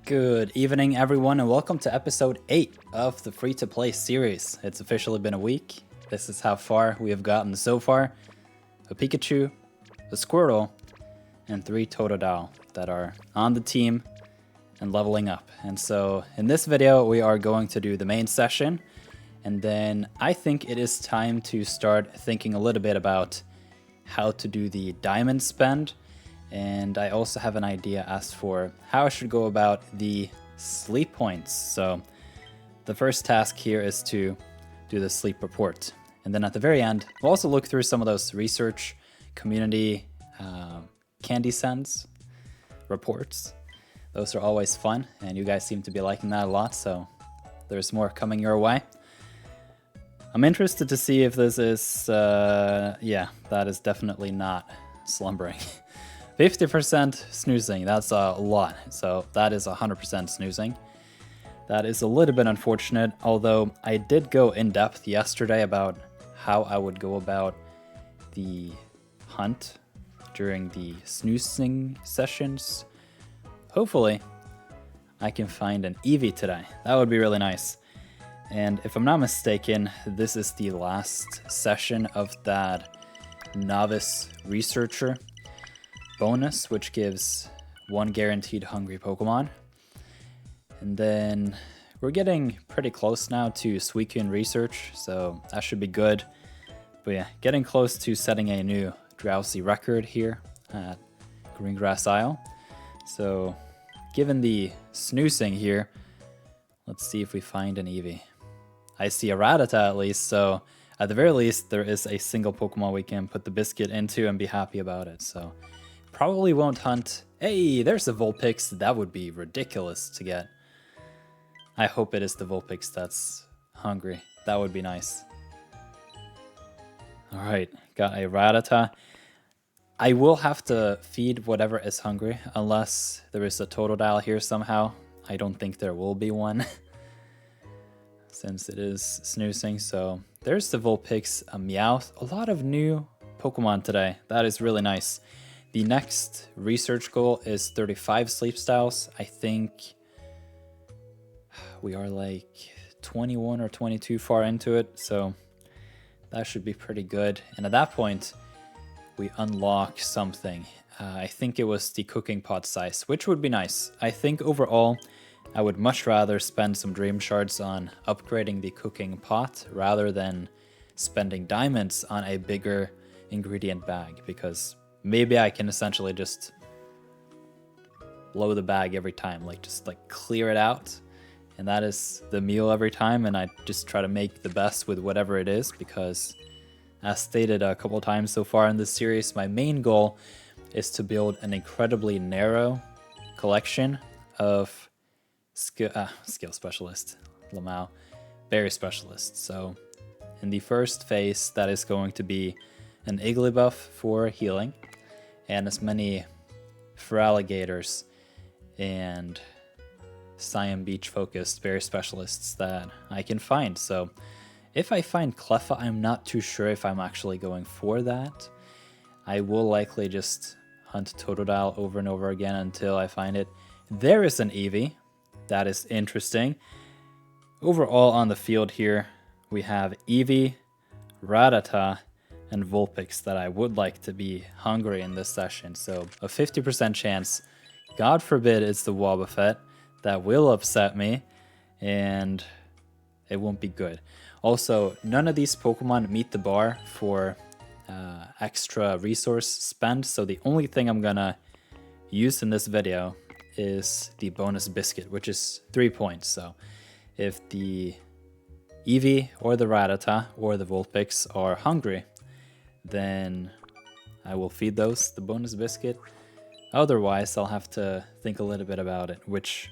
Good evening, everyone, and welcome to episode 8 of the Free to Play series. It's officially been a week. This is how far we have gotten so far. A Pikachu, a Squirtle, and 3 Totodile that are on the team and leveling up. And so in this video, we are going to do the main session. And then I think it is time to start thinking a little bit about how to do the diamond spend. And I also have an idea as for how I should go about the sleep points. So the first task here is to do the sleep report. And then at the very end, we'll also look through some of those research community candy sends reports. Those are always fun, and you guys seem to be liking that a lot, so there's more coming your way. I'm interested to see if this is, yeah, that is definitely not slumbering. 50% snoozing, that's a lot, so that is 100% snoozing. That is a little bit unfortunate, although I did go in depth yesterday about how I would go about the hunt during the snoozing sessions. Hopefully, I can find an Eevee today. That would be really nice. And if I'm not mistaken, this is the last session of that novice researcher bonus, which gives 1 guaranteed hungry Pokemon. And then we're getting pretty close now to Suicune research, so that should be good. But yeah, getting close to setting a new drowsy record here at Greengrass Isle. So given the snoozing here, let's see if we find an Eevee. I see a Rattata at least, so at the very least there is a single Pokemon we can put the biscuit into and be happy about it. So probably won't hunt. Hey, there's a Vulpix. That would be ridiculous to get. I hope it is the Vulpix that's hungry. That would be nice. Alright, got a Rattata. I will have to feed whatever is hungry, unless there is a Totodile here somehow. I don't think there will be one, since it is snoozing. So there's the Vulpix, a Meowth. A lot of new Pokemon today. That is really nice. The next research goal is 35 sleep styles. I think we are like 21 or 22 far into it, so that should be pretty good. And at that point, we unlock something. I think it was the cooking pot size, which would be nice. I think overall, I would much rather spend some dream shards on upgrading the cooking pot rather than spending diamonds on a bigger ingredient bag, because maybe I can essentially just blow the bag every time, just clear it out. And that is the meal every time, and I just try to make the best with whatever it is, because as stated a couple times so far in this series, my main goal is to build an incredibly narrow collection of skill specialist, Lamau, berry specialist. So in the first phase, that is going to be an Igglybuff for healing, and as many Feraligators and Cyan Beach focused berry specialists that I can find. So if I find Cleffa, I'm not too sure if I'm actually going for that. I will likely just hunt Totodile over and over again until I find it. There is an Eevee. That is interesting. Overall on the field here, we have Eevee, Rattata, and Vulpix that I would like to be hungry in this session. So a 50% chance, God forbid it's the Wobbuffet. That will upset me, and it won't be good. Also, none of these Pokemon meet the bar for extra resource spend, so the only thing I'm gonna use in this video is the bonus biscuit, which is 3 points. So if the Eevee or the Rattata or the Vulpix are hungry, then I will feed those the bonus biscuit. Otherwise, I'll have to think a little bit about it, which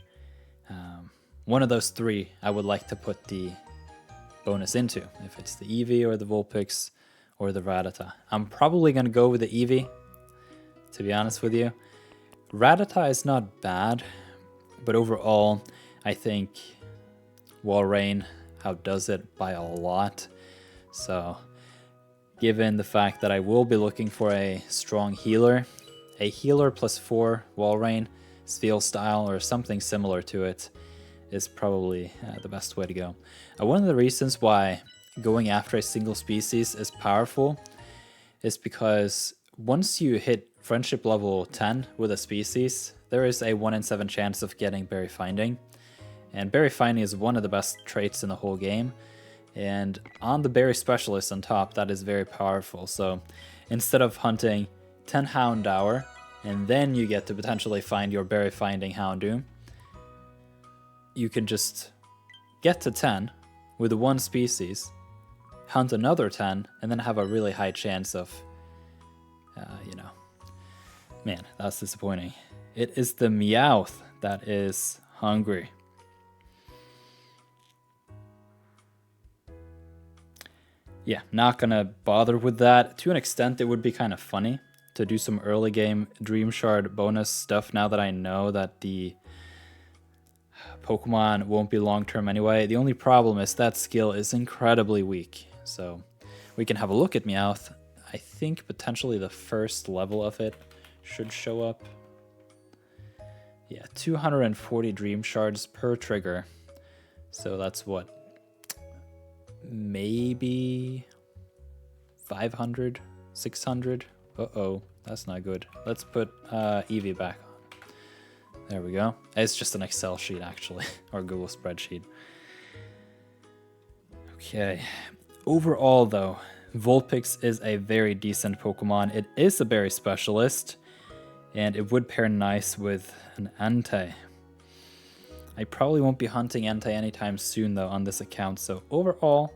one of those 3 I would like to put the bonus into, if it's the Eevee or the Vulpix or the Rattata. I'm probably going to go with the Eevee, to be honest with you. Rattata is not bad, but overall, I think Walrein outdoes it by a lot. So given the fact that I will be looking for a strong healer, a healer plus 4 Walrein Sphere style or something similar to it is probably the best way to go. One of the reasons why going after a single species is powerful is because once you hit friendship level 10 with a species, there is a 1 in 7 chance of getting berry finding. And berry finding is one of the best traits in the whole game. And on the berry specialist on top, that is very powerful. So instead of hunting 10 Houndour, and then you get to potentially find your berry finding Houndoom, you can just get to 10 with the one species, hunt another 10, and then have a really high chance of, you know, man, that's disappointing. It is the Meowth that is hungry. Yeah, not gonna bother with that. To an extent, it would be kind of funny to do some early game Dream Shard bonus stuff now that I know that the Pokemon won't be long term anyway. The only problem is that skill is incredibly weak. So we can have a look at Meowth. I think potentially the first level of it should show up. Yeah, 240 Dream Shards per trigger. So that's what? Maybe 500, 600. Uh-oh, that's not good. Let's put Eevee back on. There we go. It's just an Excel sheet, actually, or Google Spreadsheet. Okay. Overall, though, Vulpix is a very decent Pokemon. It is a berry specialist, and it would pair nice with an Entei. I probably won't be hunting Entei anytime soon, though, on this account. So overall,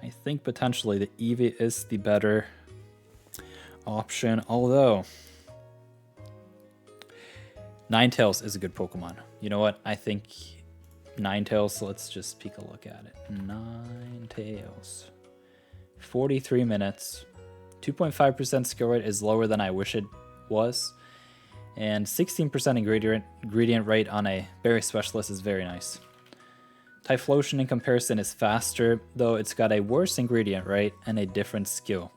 I think potentially the Eevee is the better option. Although, Ninetales is a good Pokemon. You know what? I think Ninetales, let's just take a look at it. Ninetales. 43 minutes. 2.5% skill rate is lower than I wish it was. And 16% ingredient rate on a berry specialist is very nice. Typhlosion in comparison is faster, though it's got a worse ingredient rate and a different skill.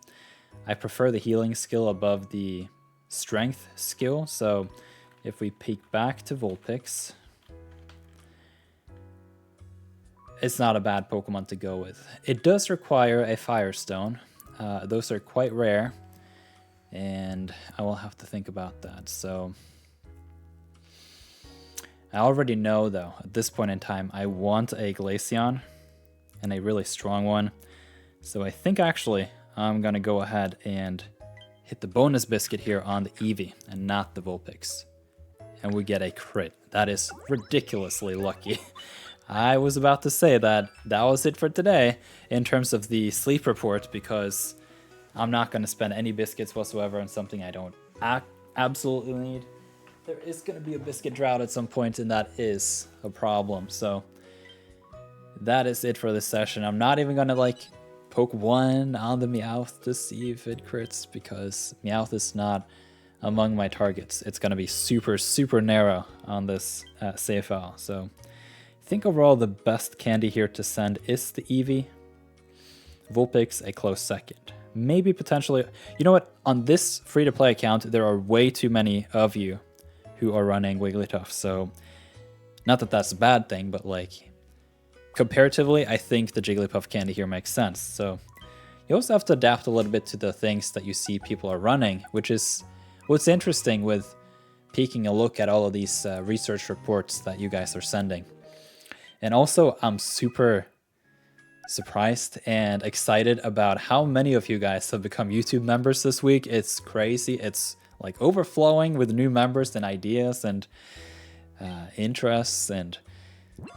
I prefer the healing skill above the strength skill, so if we peek back to Vulpix, it's not a bad Pokemon to go with. It does require a Firestone. Those are quite rare. And I will have to think about that. So I already know, though, at this point in time, I want a Glaceon and a really strong one. So I think actually I'm going to go ahead and hit the bonus biscuit here on the Eevee and not the Vulpix. And we get a crit. That is ridiculously lucky. I was about to say that was it for today in terms of the sleep report, because I'm not going to spend any biscuits whatsoever on something I don't absolutely need. There is going to be a biscuit drought at some point, and that is a problem. So that is it for this session. I'm not even going to poke one on the Meowth to see if it crits, because Meowth is not among my targets. It's going to be super, super narrow on this save file. So I think overall the best candy here to send is the Eevee. Vulpix a close second. Maybe potentially, you know what, on this free-to-play account, there are way too many of you who are running Wigglytuff, so not that that's a bad thing, but comparatively, I think the Jigglypuff candy here makes sense. So you also have to adapt a little bit to the things that you see people are running, which is what's interesting with taking a look at all of these research reports that you guys are sending. And also, I'm super surprised and excited about how many of you guys have become YouTube members this week. It's crazy. It's overflowing with new members and ideas and interests and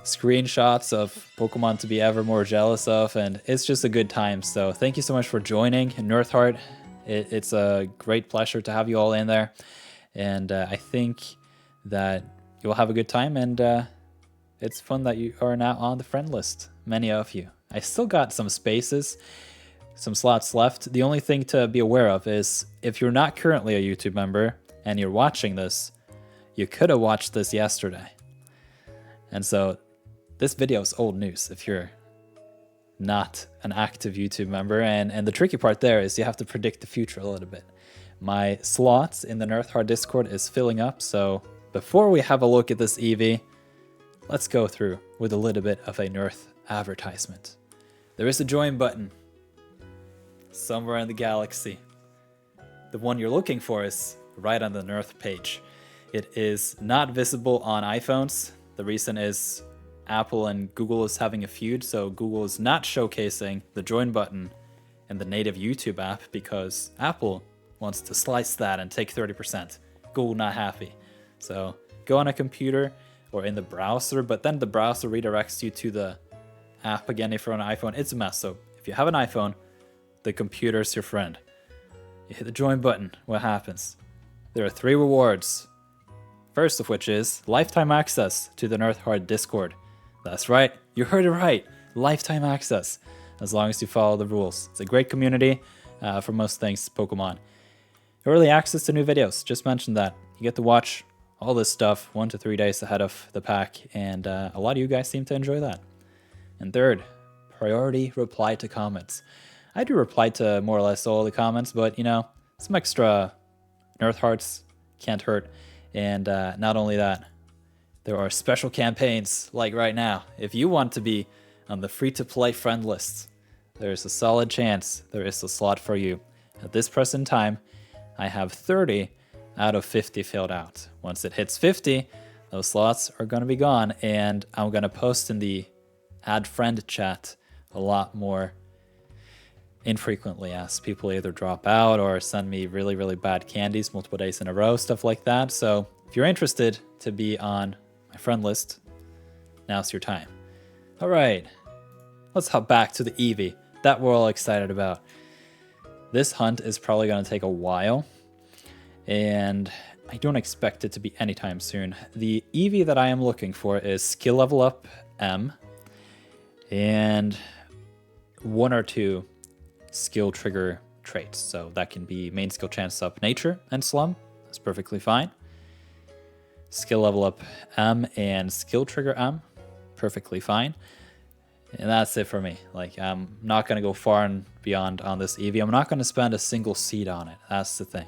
screenshots of Pokemon to be ever more jealous of, and it's just a good time. So thank you so much for joining Nirtheart. It's a great pleasure to have you all in there, and I think that you'll have a good time, and it's fun that you are now on the friend list, many of you. I still got some spaces, some slots left. The only thing to be aware of is if you're not currently a YouTube member and you're watching this, you could have watched this yesterday. And so this video is old news if you're not an active YouTube member. And the tricky part there is you have to predict the future a little bit. My slots in the Nirtheart Discord is filling up, so before we have a look at this Eevee, let's go through with a little bit of a Nirth advertisement. There is a join button somewhere in the galaxy. The one you're looking for is right on the Nirth page. It is not visible on iPhones. The reason is Apple and Google is having a feud, so Google is not showcasing the join button in the native YouTube app because Apple wants to slice that and take 30%. Google not happy. So go on a computer or in the browser, but then the browser redirects you to the app again if you're on an iPhone. It's a mess. So if you have an iPhone, the computer's your friend. You hit the join button, what happens? There are 3 rewards. First of which is lifetime access to the nirtheart Discord. That's right, you heard it right. Lifetime access, as long as you follow the rules. It's a great community for most things Pokemon. Early access to new videos, just mentioned that. You get to watch all this stuff 1 to 3 days ahead of the pack, and a lot of you guys seem to enjoy that. And third, priority reply to comments. I do reply to more or less all the comments, but you know, some extra Nirth hearts can't hurt. And not only that, there are special campaigns like right now. If you want to be on the free-to-play friend list, there's a solid chance there is a slot for you. At this present time, I have 30 out of 50 filled out. Once it hits 50, those slots are going to be gone, and I'm going to post in the add friend chat a lot more infrequently as people either drop out or send me really, really bad candies multiple days in a row, stuff like that. So if you're interested to be on my friend list, now's your time. All right, let's hop back to the Eevee that we're all excited about. This hunt is probably going to take a while, and I don't expect it to be anytime soon. The Eevee that I am looking for is skill level up M and 1 or 2 skill trigger traits. So that can be main skill chance up nature and slum. That's perfectly fine. Skill level up M and skill trigger M, perfectly fine. And that's it for me. Like, I'm not going to go far and beyond on this Eevee. I'm not going to spend a single seed on it. That's the thing.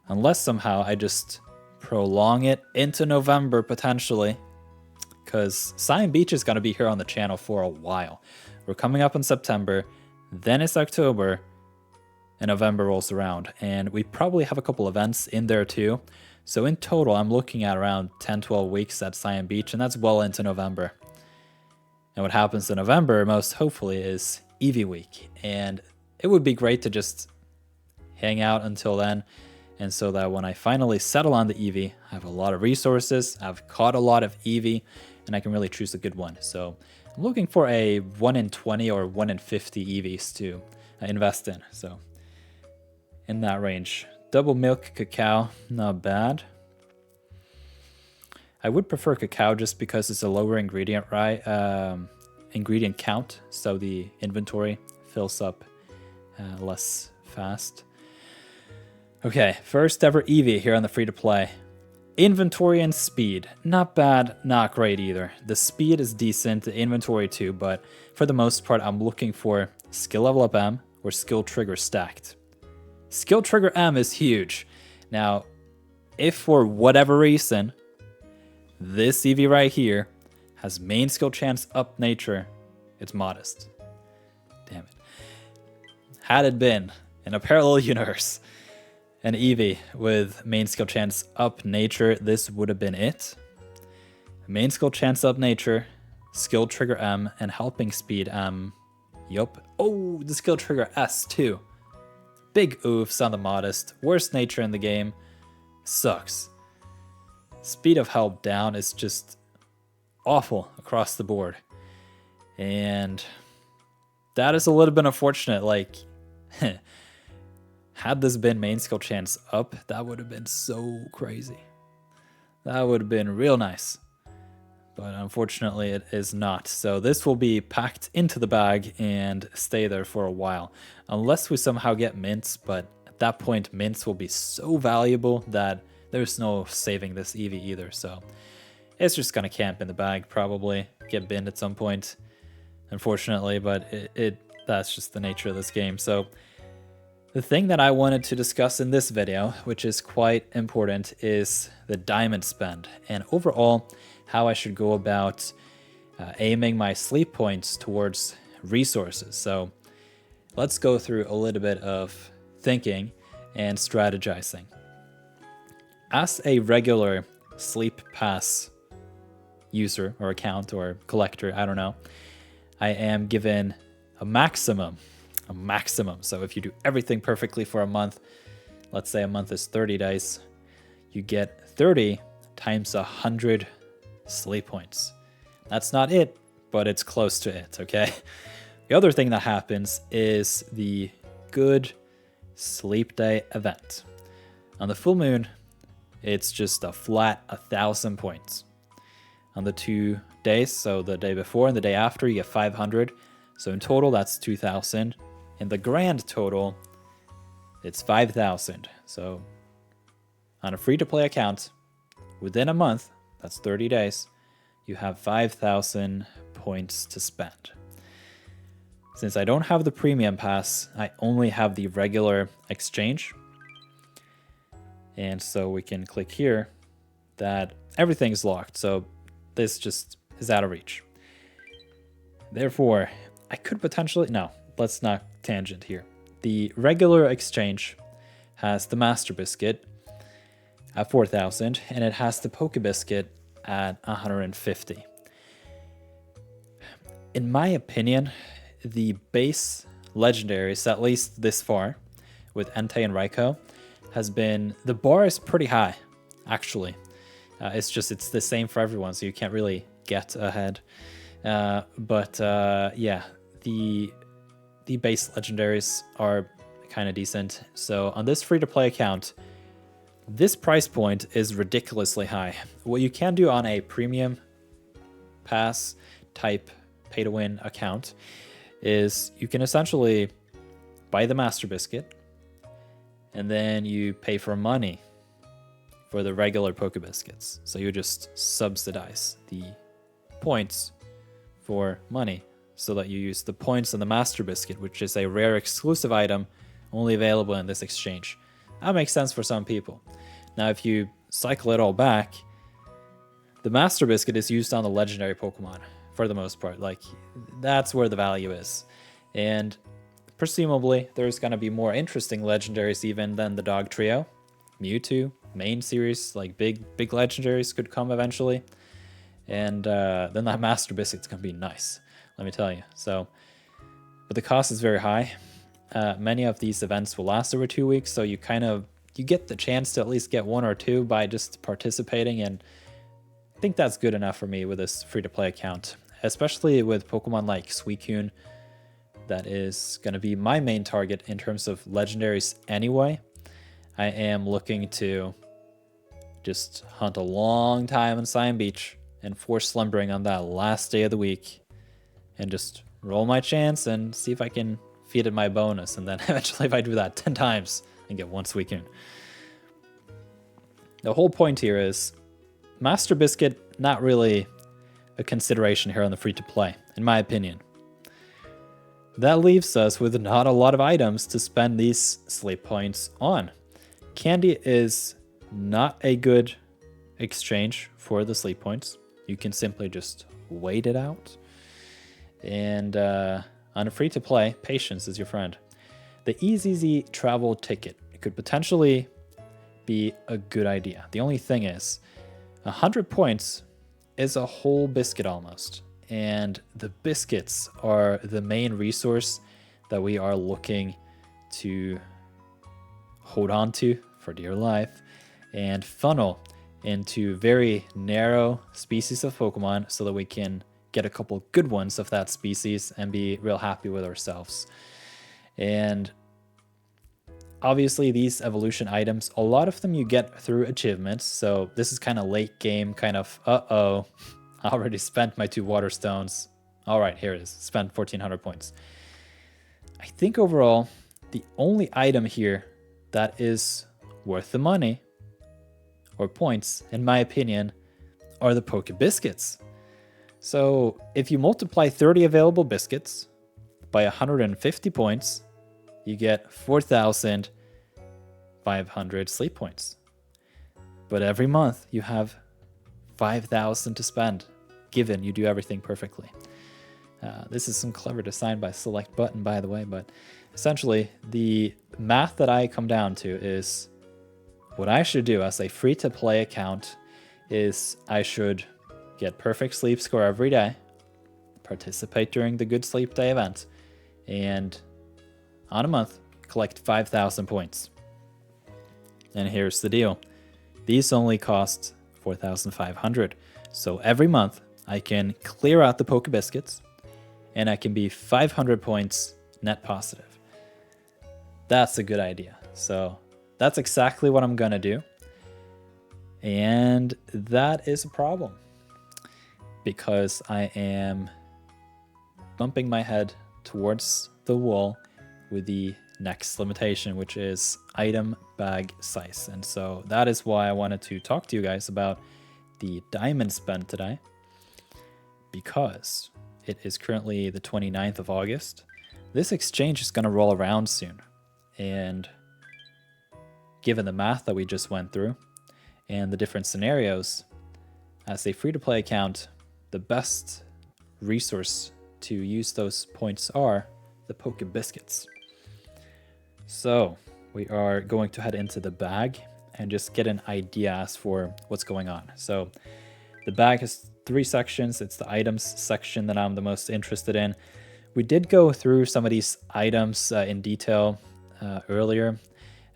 Unless somehow I just prolong it into November, potentially. Because Cyan Beach is going to be here on the channel for a while. We're coming up in September. Then it's October. And November rolls around. And we probably have a couple events in there too. So in total, I'm looking at around 10-12 weeks at Cyan Beach. And that's well into November. And what happens in November, most hopefully, is Eevee week. And it would be great to just hang out until then. And so that when I finally settle on the Eevee, I have a lot of resources, I've caught a lot of Eevee, and I can really choose a good one. So I'm looking for a 1 in 20 or 1 in 50 Eevees to invest in. So in that range. Double milk cacao, not bad. I would prefer cacao just because it's a lower ingredient, right? Ingredient count, so the inventory fills up less fast. Okay, first ever Eevee here on the free-to-play. Inventory and speed, not bad, not great either. The speed is decent, the inventory too, but for the most part, I'm looking for skill level up M or skill trigger stacked. Skill trigger M is huge. Now, if for whatever reason, this Eevee right here has main skill chance up nature, it's modest. Damn it. Had it been in a parallel universe, an Eevee with main skill chance up nature, this would have been it. Main skill chance up nature, skill trigger M, and helping speed M. Yup. Oh, the skill trigger S too. Big oofs on the modest. Worst nature in the game. Sucks. Speed of help down is just awful across the board. And that is a little bit unfortunate. Like, had this been main skill chance up, that would have been so crazy. That would have been real nice. But unfortunately, it is not. So this will be packed into the bag and stay there for a while. Unless we somehow get mints, but at that point, mints will be so valuable that there's no saving this Eevee either. So it's just going to camp in the bag, probably. Get binned at some point, unfortunately. But that's just the nature of this game. So The thing that I wanted to discuss in this video, which is quite important, is the diamond spend, and overall how I should go about aiming my sleep points towards resources. So let's go through a little bit of thinking and strategizing. As a regular Sleep Pass user or account or collector, I don't know, I am given a maximum. So if you do everything perfectly for a month, let's say a month is 30 days, you get 30 times 100 sleep points. That's not it, but it's close to it, okay? The other thing that happens is the good sleep day event. On the full moon, it's just a flat 1,000 points. On the 2 days, so the day before and the day after, you get 500. So in total, that's 2,000. In the grand total, it's 5,000. So on a free-to-play account, within a month, that's 30 days, you have 5,000 points to spend. Since I don't have the premium pass, I only have the regular exchange. And so we can click here that everything's locked. So this just is out of reach. Therefore, I could potentially, no, let's not tangent here. The regular exchange has the Master Biscuit at 4,000, and it has the Poke Biscuit at 150. In my opinion, the base legendaries, at least this far, with Entei and Raikou, has been, the bar is pretty high, actually. It's the same for everyone, so you can't really get ahead. Yeah, the base legendaries are kind of decent. So on this free-to-play account, this price point is ridiculously high. What you can do on a premium pass type pay-to-win account is you can essentially buy the Master Biscuit, and then you pay for money for the regular Poke Biscuits. So you just subsidize the points for money so that you use the points on the Master Biscuit, which is a rare exclusive item only available in this exchange. That makes sense for some people. Now, if you cycle it all back, the Master Biscuit is used on the legendary Pokemon for the most part. Like, that's where the value is. And presumably, there's going to be more interesting legendaries even than the Dog Trio. Mewtwo, main series, like big legendaries could come eventually. And then that Master Biscuit's going to be nice, let me tell you. So, but the cost is very high. Many of these events will last over 2 weeks, so you get the chance to at least get 1 or 2 by just participating, and I think that's good enough for me with this free-to-play account, especially with Pokemon like Suicune. That is going to be my main target in terms of legendaries anyway. I am looking to just hunt a long time on Cyan Beach and force slumbering on that last day of the week and just roll my chance and see if I can feed it my bonus. And then eventually if I do that 10 times and get 1 Suicune. The whole point here is Master Biscuit, not really a consideration here on the free-to-play, in my opinion. That leaves us with not a lot of items to spend these sleep points on. Candy is not a good exchange for the sleep points. You can simply just wait it out. And on a free-to-play, patience is your friend. The Easy travel ticket could potentially be a good idea. The only thing is, 100 points is a whole biscuit almost. And the biscuits are the main resource that we are looking to hold on to for dear life and funnel into very narrow species of Pokemon so that we can get a couple good ones of that species and be real happy with ourselves. And obviously these evolution items, a lot of them you get through achievements. So this is kind of late game, kind of, I already spent my 2 water stones. All right, here it is. Spent 1,400 points. I think overall, the only item here that is worth the money or points, in my opinion, are the Poke Biscuits. So if you multiply 30 available biscuits by 150 points, you get 4,500 sleep points. But every month you have 5,000 to spend, given you do everything perfectly. This is some clever design by Select Button, by the way, but essentially the math that I come down to is what I should do as a free-to-play account is I should get perfect sleep score every day, participate during the Good Sleep Day event, and on a month, collect 5,000 points. And here's the deal. These only cost 4,500. So every month, I can clear out the Poke Biscuits, and I can be 500 points net positive. That's a good idea. So that's exactly what I'm going to do. And that is a problem, because I am bumping my head towards the wall with the next limitation, which is item bag size. And so that is why I wanted to talk to you guys about the diamond spend today, because it is currently the 29th of August. This exchange is going to roll around soon. And given the math that we just went through and the different scenarios, as a free-to-play account, the best resource to use those points are the Poke Biscuits. So we are going to head into the bag and just get an idea as for what's going on. So the bag has 3 sections. It's the items section that I'm the most interested in. We did go through some of these items in detail earlier,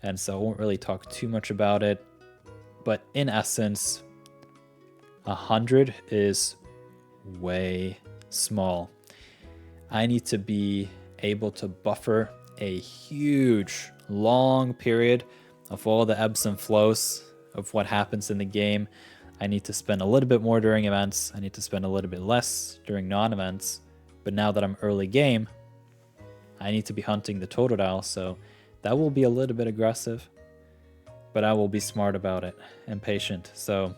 and so I won't really talk too much about it. But in essence, 100 is way small. I need to be able to buffer a huge, long period of all the ebbs and flows of what happens in the game. I need to spend a little bit more during events. I need to spend a little bit less during non-events. But now that I'm early game, I need to be hunting the Totodile, so that will be a little bit aggressive. But I will be smart about it and patient. So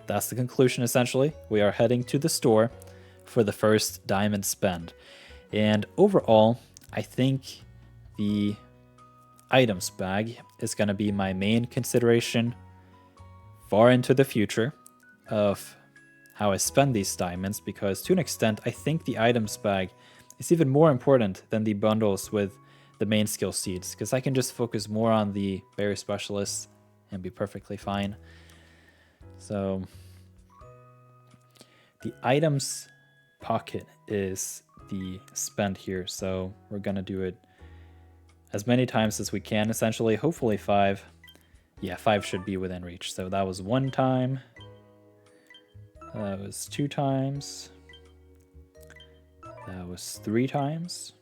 that's the conclusion, essentially. We are heading to the store for the first diamond spend. And overall, I think the items bag is going to be my main consideration far into the future of how I spend these diamonds, because to an extent, I think the items bag is even more important than the bundles with the main skill seeds, because I can just focus more on the berry specialists and be perfectly fine. So the items pocket is the spend here, so we're gonna do it as many times as we can, essentially. Hopefully 5. Yeah, 5 should be within reach. So that was 1 time, that was 2 times, that was 3 times,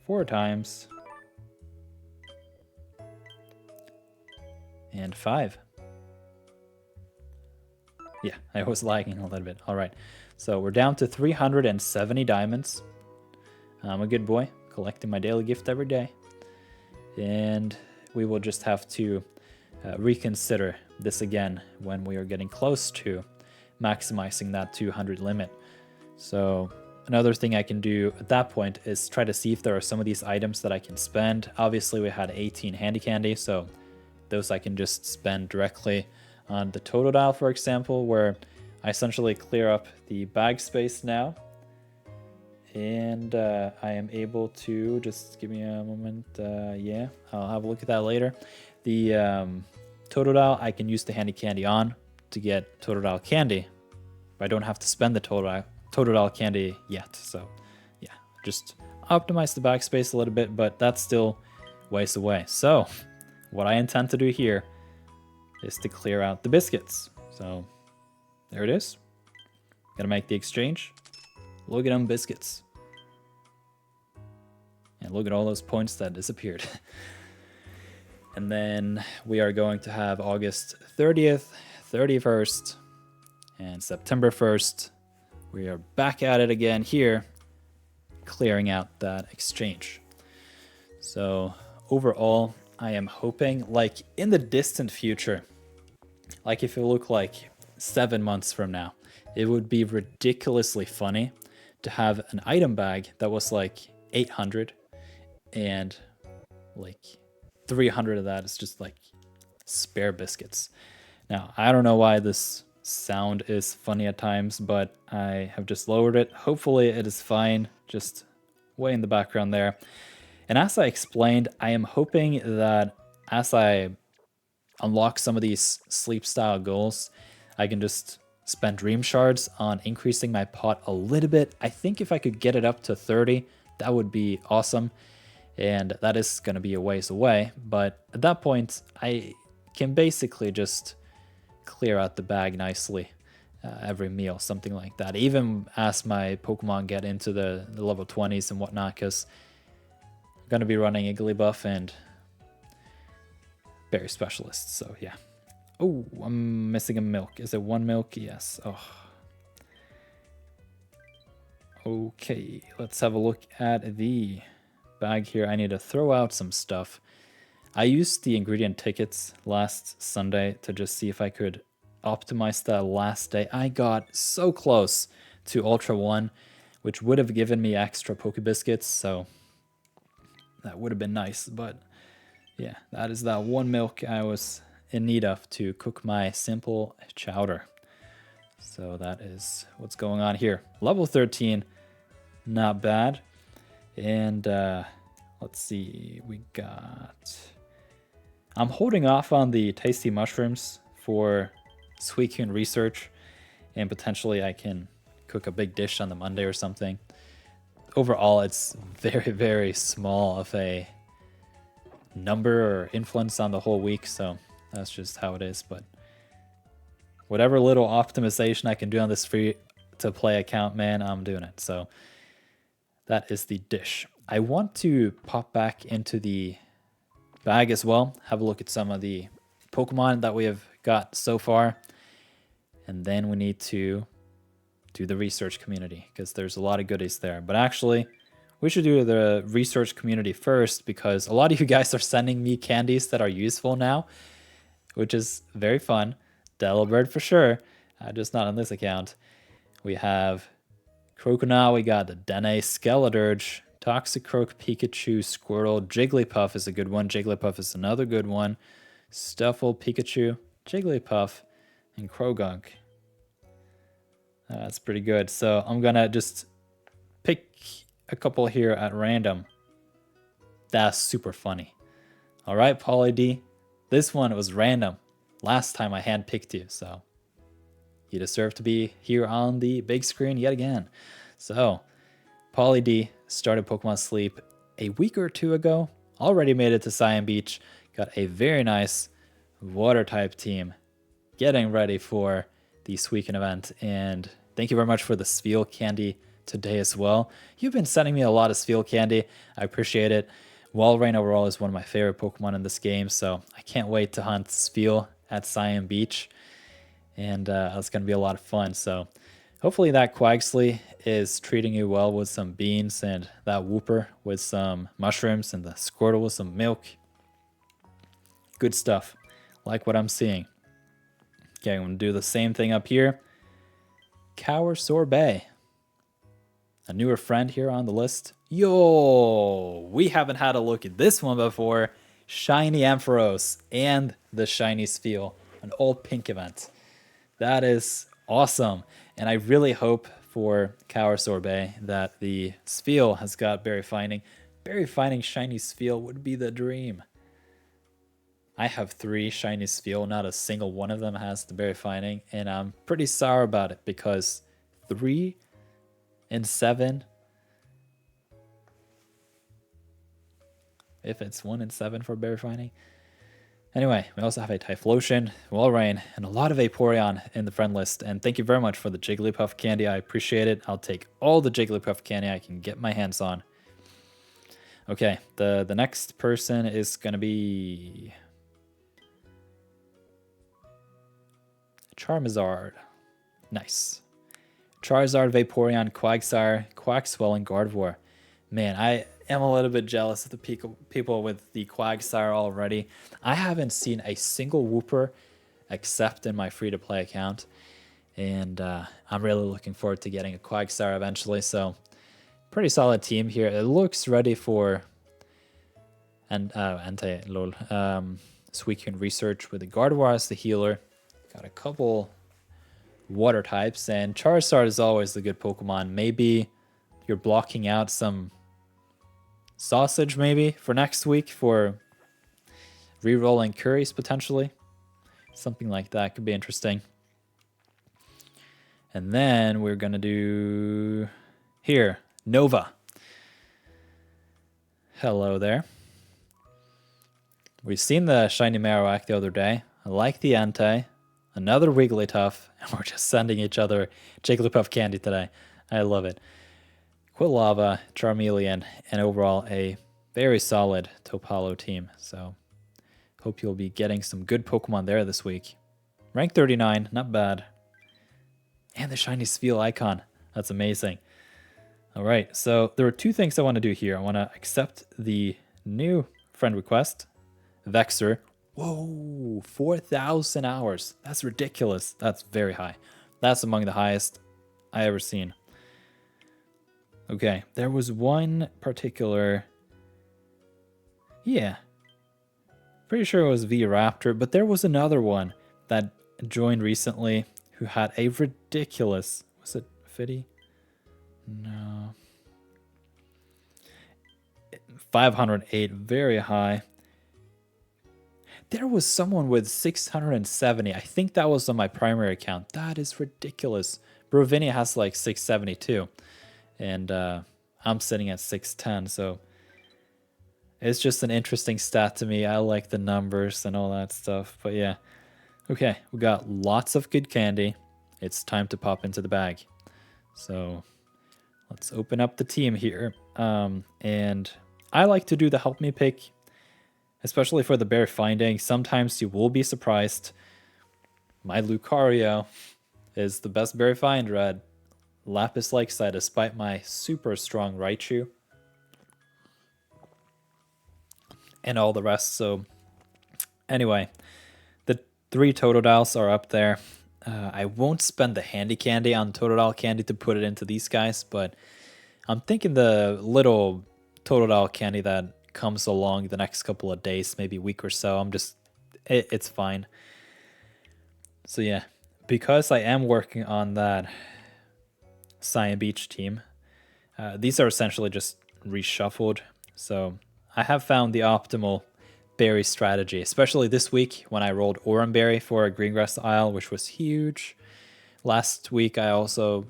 4 times, and 5. Yeah, I was lagging a little bit. All right, so we're down to 370 diamonds. I'm a good boy, collecting my daily gift every day. And we will just have to reconsider this again when we are getting close to maximizing that 200 limit. So another thing I can do at that point is try to see if there are some of these items that I can spend. Obviously, we had 18 handy candy, so those I can just spend directly on the Totodile, for example, where I essentially clear up the bag space now. And I am able to, just give me a moment, yeah, I'll have a look at that later. The Totodile, I can use the handy candy on to get Totodile candy, but I don't have to spend the Totodile candy yet. So yeah, just optimize the backspace a little bit, but that's still ways away. So what I intend to do here is to clear out the biscuits. So there it is. Gonna make the exchange. Look at them biscuits. And look at all those points that disappeared. And then we are going to have August 30th, 31st, and September 1st. We are back at it again here, clearing out that exchange. So overall, I am hoping, like in the distant future, like if it looked like 7 months from now, it would be ridiculously funny to have an item bag that was like 800 and like 300 of that is just like spare biscuits. Now, I don't know why this sound is funny at times, but I have just lowered it. Hopefully it is fine, just way in the background there. And as I explained, I am hoping that as I unlock some of these sleep style goals, I can just spend dream shards on increasing my pot a little bit. I think if I could get it up to 30, that would be awesome. And that is going to be a ways away. But at that point, I can basically just clear out the bag nicely every meal, something like that. Even as my Pokemon get into the level 20s and whatnot, because I'm going to be running Igglybuff and Berry Specialist, so yeah. Oh, I'm missing a milk. Is it one milk? Yes. Oh. Okay, let's have a look at the bag here. I need to throw out some stuff. I used the ingredient tickets last Sunday to just see if I could optimize that last day. I got so close to Ultra 1, which would have given me extra Poke Biscuits, so that would have been nice. But yeah, that is that one milk I was in need of to cook my simple chowder. So that is what's going on here. Level 13, not bad. And let's see, we got... I'm holding off on the tasty mushrooms for Suicune research, and potentially I can cook a big dish on the Monday or something. Overall, it's very, very small of a number or influence on the whole week, so that's just how it is. But whatever little optimization I can do on this free to play account, man, I'm doing it. So that is the dish. I want to pop back into the bag as well, have a look at some of the Pokemon that we have got so far, and then we need to do the research community because there's a lot of goodies there. But actually, we should do the research community first because a lot of you guys are sending me candies that are useful now, which is very fun. Delibird for sure, just not on this account. We have Croconaw, we got the Dene Skeledirge, Toxicroak, Pikachu, Squirtle, Jigglypuff is a good one. Jigglypuff is another good one. Stuffle, Pikachu, Jigglypuff, and Krogunk. That's pretty good. So I'm gonna just pick a couple here at random. That's super funny. All right, Pauly D. This one was random. Last time I handpicked you, so you deserve to be here on the big screen yet again. So, Pauly D started Pokemon Sleep a week or two ago. Already made it to Cyan Beach. Got a very nice water type team. Getting ready for the Suicune event. And thank you very much for the Spheal candy today as well. You've been sending me a lot of Spheal candy. I appreciate it. Walrein overall is one of my favorite Pokemon in this game, so I can't wait to hunt Spheal at Cyan Beach. And it's going to be a lot of fun. So hopefully that Quaxly is treating you well with some beans, and that Wooper with some mushrooms, and the Squirtle with some milk. Good stuff. Like what I'm seeing. Okay, I'm going to do the same thing up here. Cower Sorbet. A newer friend here on the list. Yo, we haven't had a look at this one before. Shiny Ampharos and the Shiny Spheal. An old pink event. That is awesome. And I really hope for Cower Sorbet that the Spheal has got Berry Finding. Berry Finding Shiny Spheal would be the dream. I have 3 Shiny Spheal, not a single one of them has the Berry Finding, and I'm pretty sour about it because 3 and 7, if it's 1 and 7 for Berry Finding. Anyway, we also have a Typhlosion, Walrein, and a lot of Vaporeon in the friend list. And thank you very much for the Jigglypuff candy. I appreciate it. I'll take all the Jigglypuff candy I can get my hands on. Okay, the next person is going to be Charizard. Nice. Charizard, Vaporeon, Quagsire, Quaxwell, and Gardevoir. Man, I am a little bit jealous of the people with the Quagsire already. I haven't seen a single Wooper except in my free-to-play account. And I'm really looking forward to getting a Quagsire eventually. So pretty solid team here. It looks ready for Suicune research with the Gardevoir as the healer. Got a couple water types, and Charizard is always a good Pokemon. Maybe you're blocking out some sausage maybe for next week for re-rolling curries potentially. Something like that could be interesting. And then we're going to do here, Nova. Hello there. We've seen the shiny Marowak the other day. I like the Entei. Another Wigglytuff. And we're just sending each other Jigglypuff candy today. I love it. Quilava, Charmeleon, and overall a very solid Topalo team. So hope you'll be getting some good Pokemon there this week. Rank 39, not bad. And the shiny Spheal icon. That's amazing. All right, so there are two things I want to do here. I want to accept the new friend request. Vexer. Whoa, 4,000 hours. That's ridiculous. That's very high. That's among the highest I ever seen. Okay, there was one particular... Yeah. Pretty sure it was V-Raptor, but there was another one that joined recently who had a ridiculous... Was it Fitty? No. 508, very high. There was someone with 670. I think that was on my primary account. That is ridiculous. Brovinnie has like 672. And I'm sitting at 610, so it's just an interesting stat to me. I like the numbers and all that stuff. But yeah. Okay, we got lots of good candy. It's time to pop into the bag. So let's open up the team here. And I like to do the help me pick, especially for the berry finding. Sometimes you will be surprised. My Lucario is the best berry finder at Lapis Lakeside, despite my super strong Raichu and all the rest. So anyway, the 3 Totodiles are up there. I won't spend the handy candy on Totodile candy to put it into these guys, but I'm thinking the little Totodile candy that comes along the next couple of days, maybe a week or so, it's fine. So yeah, because I am working on that Cyan Beach team, these are essentially just reshuffled. So I have found the optimal berry strategy, especially this week when I rolled Oranberry for Greengrass Isle, which was huge. Last week I also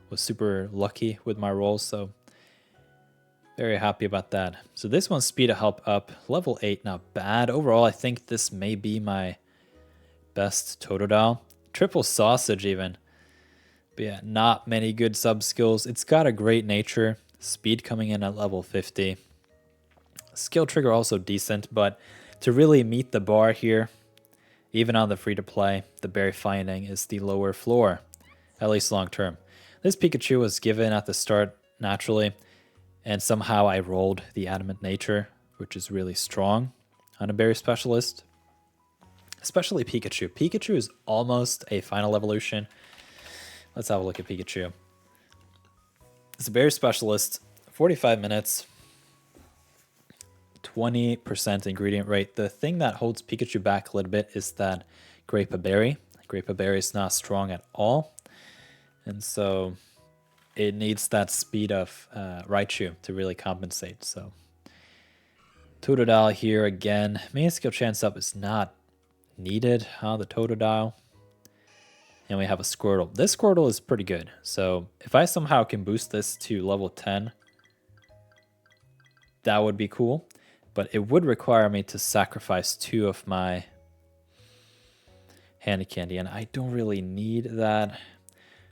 was super lucky with my rolls, so very happy about that. So this one's speed of help up, level 8, not bad. Overall, I think this may be my best Totodile. Triple sausage even. But yeah, not many good sub skills. It's got a great nature. Speed coming in at level 50. Skill trigger also decent, but to really meet the bar here, even on the free-to-play, the berry finding is the lower floor, at least long-term. This Pikachu was given at the start naturally, and somehow I rolled the adamant nature, which is really strong on a berry specialist. Especially Pikachu. Pikachu is almost a final evolution. Let's have a look at Pikachu. It's a berry specialist, 45 minutes, 20% ingredient rate. The thing that holds Pikachu back a little bit is that Grape Berry. Grape Berry is not strong at all. And so it needs that speed of Raichu to really compensate. So Totodile here again. Main skill chance up is not needed on the Totodile. And we have a Squirtle. This Squirtle is pretty good. So if I somehow can boost this to level 10, that would be cool. But it would require me to sacrifice 2 of my handy candy. And I don't really need that.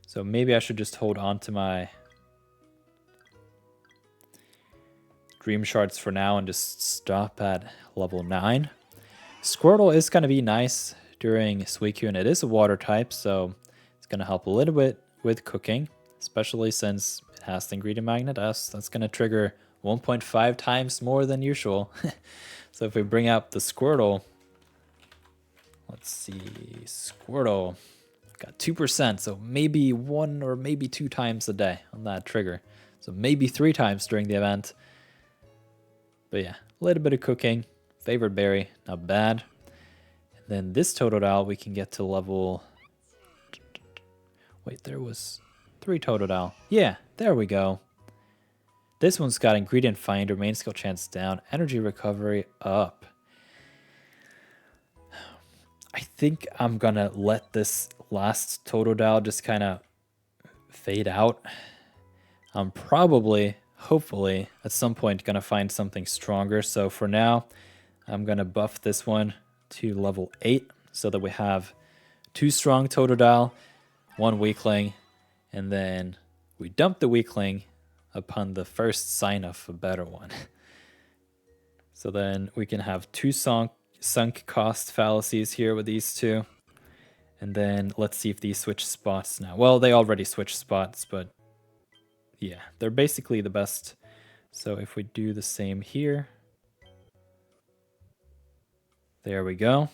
So maybe I should just hold on to my Dream Shards for now and just stop at level 9. Squirtle is going to be nice during Suicune. It is a water type, so it's going to help a little bit with cooking, especially since it has the ingredient magnet S. That's going to trigger 1.5 times more than usual. So if we bring up the Squirtle, let's see, Squirtle. got 2%, so maybe 1 or maybe 2 times a day on that trigger. So maybe 3 times during the event. But yeah, a little bit of cooking. Favorite berry, not bad. And then this Totodile, we can get to level... Wait, there was 3 Totodile. Yeah, there we go. This one's got ingredient finder, main skill chance down, energy recovery up. I think I'm gonna let this last Totodile just kind of fade out. I'm probably, hopefully, at some point gonna find something stronger. So for now, I'm gonna buff this one to level 8 so that we have 2 strong Totodile, 1 weakling, and then we dump the weakling upon the first sign of a better one. So then we can have 2 sunk cost fallacies here with these 2. And then let's see if these switch spots now. Well, they already switched spots, but yeah, they're basically the best. So if we do the same here, there we go.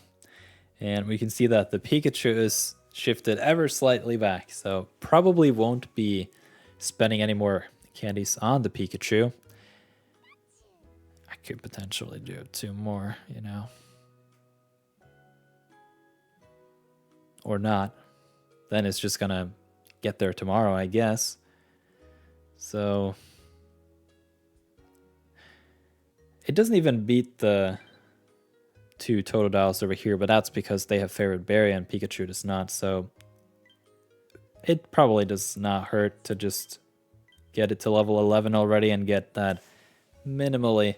And we can see that the Pikachu is shifted ever slightly back. So probably won't be spending any more candies on the Pikachu. I could potentially do 2 more, you know. Or not. Then it's just gonna get there tomorrow, I guess. So it doesn't even beat the 2 Totodiles over here, but that's because they have favorite berry and Pikachu does not. So it probably does not hurt to just get it to level 11 already and get that minimally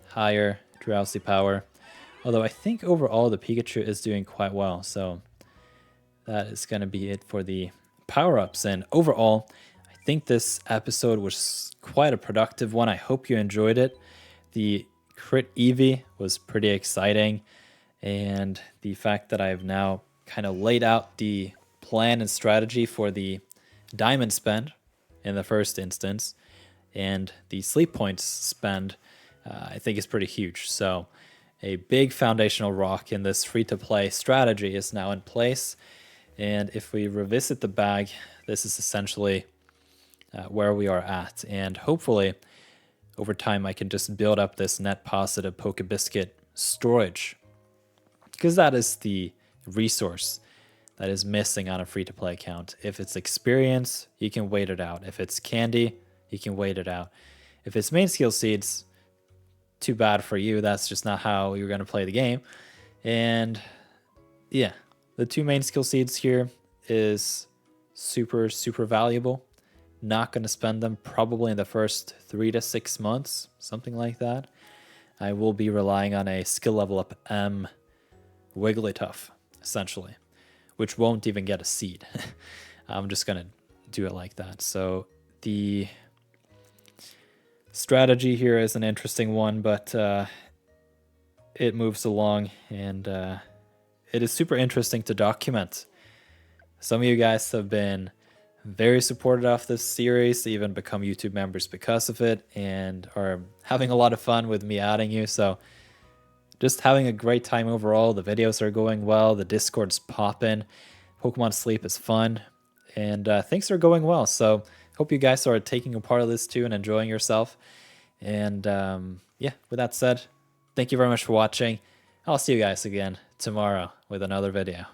higher drowsy power. Although I think overall the Pikachu is doing quite well. So that is going to be it for the power-ups. And overall, I think this episode was quite a productive one. I hope you enjoyed it. The crit Eevee was pretty exciting. And the fact that I've now kind of laid out the plan and strategy for the diamond spend in the first instance and the sleep points spend, I think is pretty huge. So a big foundational rock in this free-to-play strategy is now in place. And if we revisit the bag, this is essentially where we are at. And hopefully, over time, I can just build up this net positive Pokebiscuit storage. Because that is the resource that is missing on a free-to-play account. If it's experience, you can wait it out. If it's candy, you can wait it out. If it's main skill seeds, too bad for you. That's just not how you're going to play the game. And yeah, the 2 main skill seeds here is super, super valuable. Not going to spend them probably in the first 3 to 6 months, something like that. I will be relying on a skill level up M Wigglytuff, essentially, which won't even get a seed. I'm just going to do it like that. So the strategy here is an interesting one, but it moves along, and it is super interesting to document. Some of you guys have been very supportive of this series, even become YouTube members because of it, and are having a lot of fun with me adding you. So just having a great time overall. The videos are going well. The Discord's popping. Pokemon Sleep is fun. And things are going well. So hope you guys are taking a part of this too and enjoying yourself. And yeah, with that said, thank you very much for watching. I'll see you guys again tomorrow with another video.